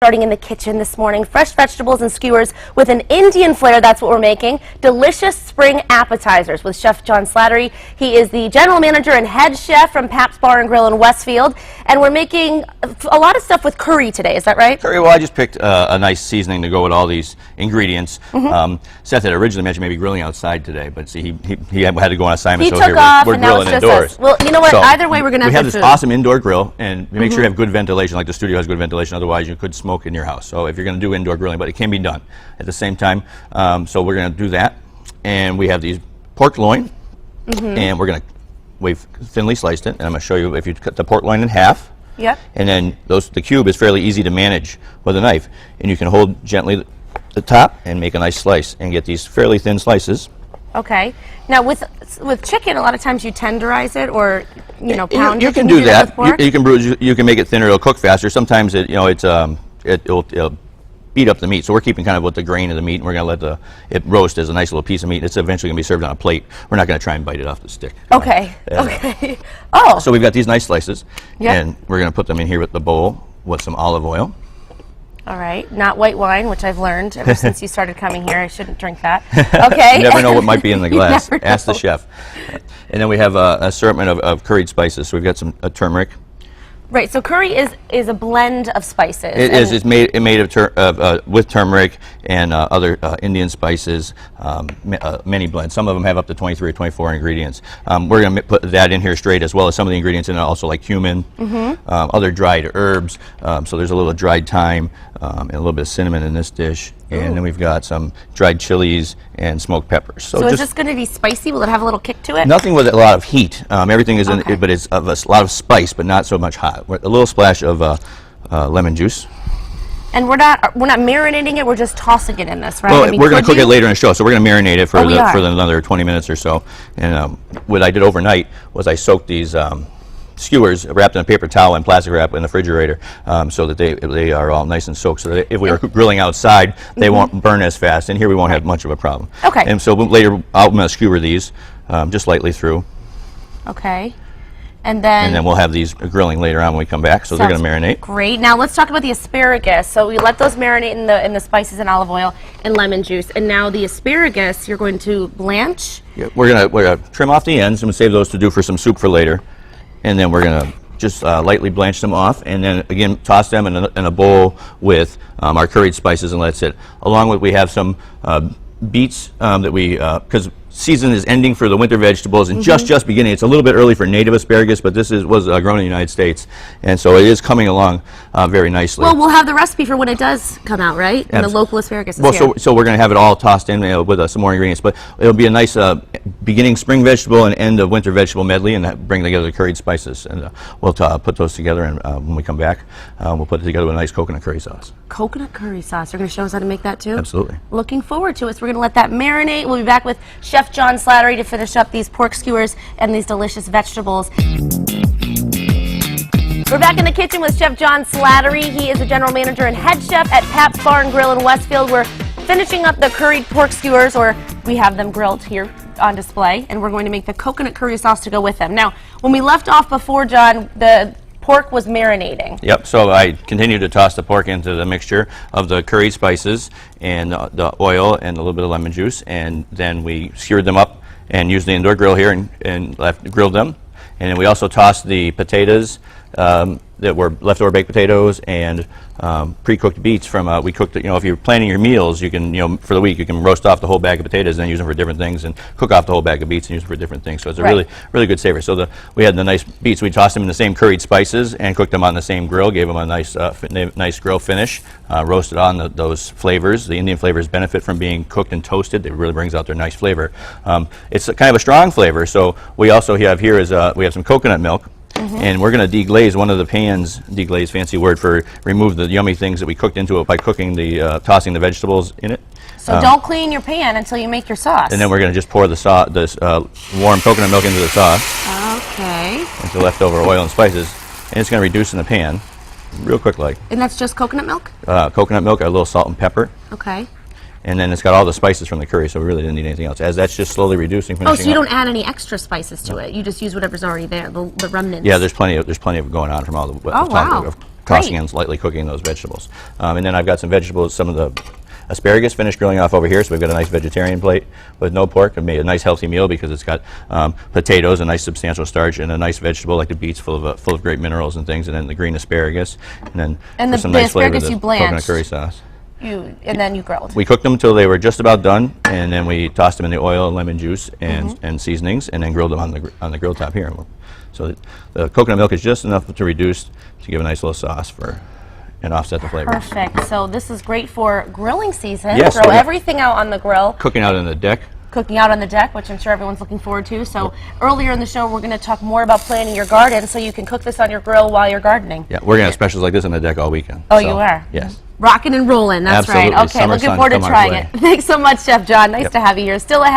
Starting in the kitchen this morning, fresh vegetables and skewers with an Indian flair. That's what we're making. Delicious spring appetizers with Chef John Slattery. He is the general manager and head chef from Pabst Bar and Grill in Westfield. And we're making a lot of stuff with curry today. Is that right? Curry, well, I just picked a nice seasoning to go with all these ingredients. Seth had originally mentioned maybe grilling outside today, but see, he had to go on assignment, so here we're grilling indoors. Well, you know what? So either way, we're going to have we have this food. awesome indoor grill, and we make sure you have good ventilation, like the studio has good ventilation. Otherwise, you could smoke in your house. So if you're going to do indoor grilling, but it can be done at the same time. So we're going to do that, and we have these pork loin, and we're going to, we've thinly sliced it, and I'm going to show you if you cut the pork loin in half. Yep. And then the cube is fairly easy to manage with a knife, and you can hold gently the top and make a nice slice and get these fairly thin slices. Okay. Now with chicken, a lot of times you tenderize it, or pound. You can do that. You can bruise. You can make it thinner. It'll cook faster. Sometimes it'll beat up the meat. So we're keeping kind of with the grain of the meat, and we're going to let it roast as a nice little piece of meat. It's eventually going to be served on a plate. We're not going to try and bite it off the stick. Okay. Okay. Oh. So we've got these nice slices, Yep. and we're going to put them in here with the bowl with some olive oil. All right. Not white wine, which I've learned ever since you started coming here. I shouldn't drink that. Okay. You never know what might be in the glass. Never Ask the know. chef. And then we have an assortment of curried spices. So we've got some turmeric. Right. So curry is a blend of spices. It is. It's made with turmeric and other Indian spices, many blends. Some of them have up to 23 or 24 ingredients. We're going to put that in here straight, as well as some of the ingredients in it, also like cumin, other dried herbs. So there's a little dried thyme and a little bit of cinnamon in this dish. And then we've got some dried chilies and smoked peppers. So is this going to be spicy? Will it have a little kick to it? Nothing with a lot of heat. Everything is in it, but it's of a lot of spice, but not so much hot. A little splash of lemon juice. And we're not marinating it. We're just tossing it in this, right? Well, we're going to cook it later in the show, so we're going to marinate it for for another 20 minutes or so. And what I did overnight was I soaked these skewers wrapped in a paper towel and plastic wrap in the refrigerator, so that they are all nice and soaked, so that if we were grilling outside, they won't burn as fast, and here we won't have much of a problem. Okay. And so later I'm going to skewer these just lightly through. Okay. And then we'll have these grilling later on when we come back, so they're going to marinate. Great. Now let's talk about the asparagus. So we let those marinate in the spices and olive oil and lemon juice, and now the asparagus you're going to blanch. Yeah, we're gonna trim off the ends and save those to do for some soup for later. And then we're going to just lightly blanch them off, and then again toss them in a bowl with our curried spices and let it sit. Along with, we have some beets that we, because season is ending for the winter vegetables and just beginning. It's a little bit early for native asparagus, but this was grown in the United States, and so it is coming along very nicely. Well, we'll have the recipe for when it does come out, right? And the local asparagus is here. So we're going to have it all tossed in with some more ingredients, but it'll be a nice beginning spring vegetable and end of winter vegetable medley, and bring together the curried spices. And we'll put those together, and when we come back, we'll put it together with a nice coconut curry sauce. Coconut curry sauce. You're going to show us how to make that too? Absolutely. Looking forward to it. So we're going to let that marinate. We'll be back with Chef John Slattery to finish up these pork skewers and these delicious vegetables. We're back in the kitchen with Chef John Slattery. He is the general manager and head chef at Pabst Bar and Grill in Westfield. We're finishing up the curried pork skewers, or we have them grilled here on display, and we're going to make the coconut curry sauce to go with them. Now, when we left off before, John, the pork was marinating. Yep, so I continued to toss the pork into the mixture of the curried spices and the oil and a little bit of lemon juice, and then we skewered them up and used the indoor grill here and grilled them. And then we also tossed the potatoes that were leftover baked potatoes and pre-cooked beets from, we cooked it, if you're planning your meals, you can, for the week, you can roast off the whole bag of potatoes and then use them for different things, and cook off the whole bag of beets and use them for different things. So it's a really good savor. So we had the nice beets, we tossed them in the same curried spices and cooked them on the same grill, gave them a nice grill finish, roasted on those flavors. The Indian flavors benefit from being cooked and toasted. It really brings out their nice flavor. It's kind of a strong flavor, so we also have here we have some coconut milk. And we're going to deglaze one of the pans. Deglaze, fancy word for remove the yummy things that we cooked into it by cooking tossing the vegetables in it. So don't clean your pan until you make your sauce. And then we're going to just pour this warm coconut milk into the sauce. Okay. Into leftover oil and spices, and it's going to reduce in the pan, real quick like. And that's just coconut milk? Coconut milk, a little salt and pepper. Okay. And then it's got all the spices from the curry, so we really didn't need anything else. As that's just slowly reducing, finishing so you don't add any extra spices to it. You just use whatever's already there, the remnants. Yeah, there's plenty of going on from all the wow. tossing and lightly cooking those vegetables. And then I've got some vegetables, some of the asparagus finished grilling off over here, so we've got a nice vegetarian plate with no pork. I've made a nice healthy meal because it's got potatoes, a nice substantial starch, and a nice vegetable like the beets full of great minerals and things, and then the green asparagus, and then for some nice flavor, the coconut curry sauce. And then you grilled. We cooked them until they were just about done, and then we tossed them in the oil, lemon juice, and seasonings, and then grilled them on the grill top here. So the coconut milk is just enough to reduce to give a nice little sauce and offset the flavor. Perfect. So this is great for grilling season. Yes, Throw everything out on the grill. Cooking out on the deck. Cooking out on the deck, which I'm sure everyone's looking forward to. So earlier in the show, we're going to talk more about planting your garden so you can cook this on your grill while you're gardening. Yeah, we're going to have specials like this on the deck all weekend. Oh, so, you are? Yes. Rocking and rolling, that's Absolutely. right. Okay, Summer looking sun, forward to come our trying way. it. Thanks so much, Chef John. Nice to have you here. Still ahead.